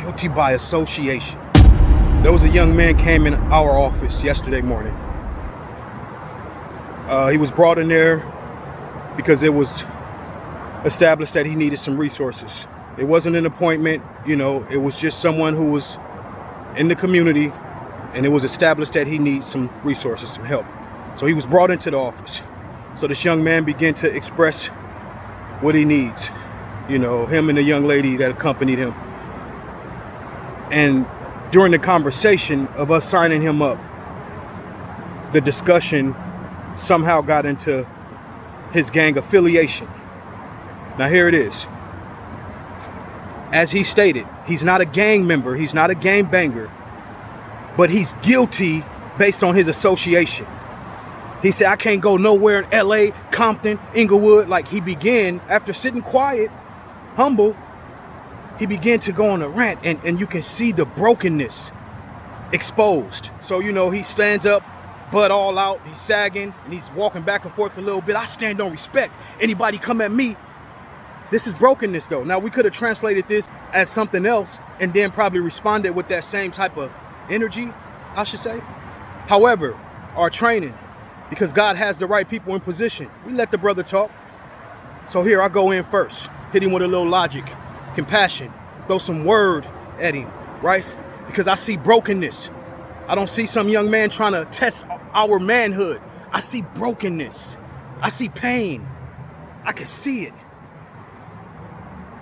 Guilty by association. There was a young man came in our office yesterday morning. He was brought in there because it was established that he needed some resources. It wasn't an appointment, it was just someone who was in the community, and it was established that he needs some resources, some help. So he was brought into the office. So this young man began to express what he needs, him and the young lady that accompanied him. And during the conversation of us signing him up, the discussion somehow got into his gang affiliation. Now here it is. As he stated, he's not a gang member, he's not a gang banger, but he's guilty based on his association. He said, I can't go nowhere in LA, Compton, Inglewood. Like, he began, after sitting quiet, humble, he began to go on a rant, and you can see the brokenness exposed. So, he stands up, butt all out, he's sagging, and he's walking back and forth a little bit. I stand on respect. Anybody come at me. This is brokenness, though. Now, we could have translated this as something else and then probably responded with that same type of energy, I should say. However, our training, because God has the right people in position, we let the brother talk. So here I go in first, hit him with a little logic, compassion, throw some word at him, right? Because I see brokenness. I don't see some young man trying to test our manhood. I see brokenness. I see pain. I can see it.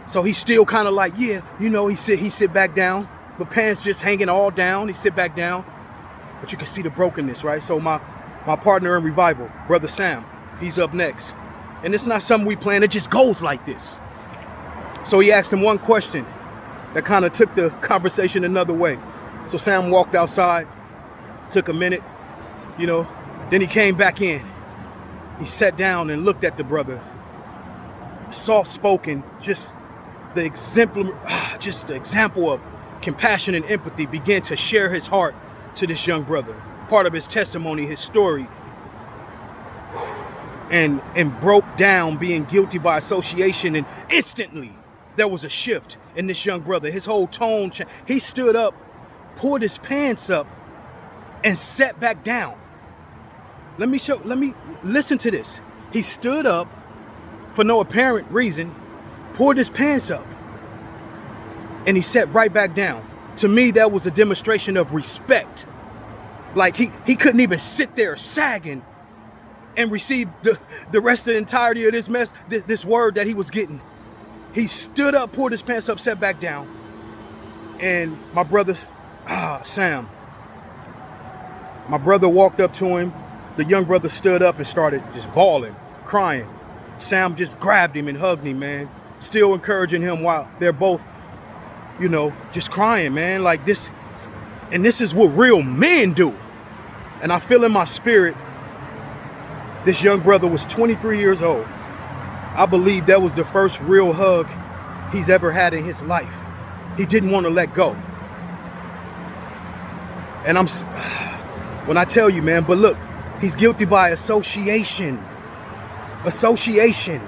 So he's still kind of like, he sit back down. The pants just hanging all down. He sit back down. But you can see the brokenness, right? So my partner in Revival, Brother Sam, he's up next. And it's not something we plan. It just goes like this. So he asked him one question that kind of took the conversation another way. So Sam walked outside, took a minute, then he came back in. He sat down and looked at the brother. Soft-spoken, just the example of compassion and empathy, began to share his heart to this young brother. Part of his testimony, his story, and broke down being guilty by association, and instantly there was a shift in this young brother. His whole tone changed. He stood up, pulled his pants up, and sat back down. Let me listen to this. He stood up for no apparent reason, pulled his pants up, and he sat right back down. To me, that was a demonstration of respect. Like he couldn't even sit there sagging and receive the rest of the entirety of this mess, this word that he was getting. He stood up, pulled his pants up, sat back down. And my brother, Sam, my brother walked up to him. The young brother stood up and started just bawling, crying. Sam just grabbed him and hugged him, man. Still encouraging him while they're both, just crying, man. Like this. And this is what real men do. And I feel in my spirit, this young brother was 23 years old. I believe that was the first real hug he's ever had in his life. He didn't want to let go. And when I tell you, man, but look, he's guilty by association. Association.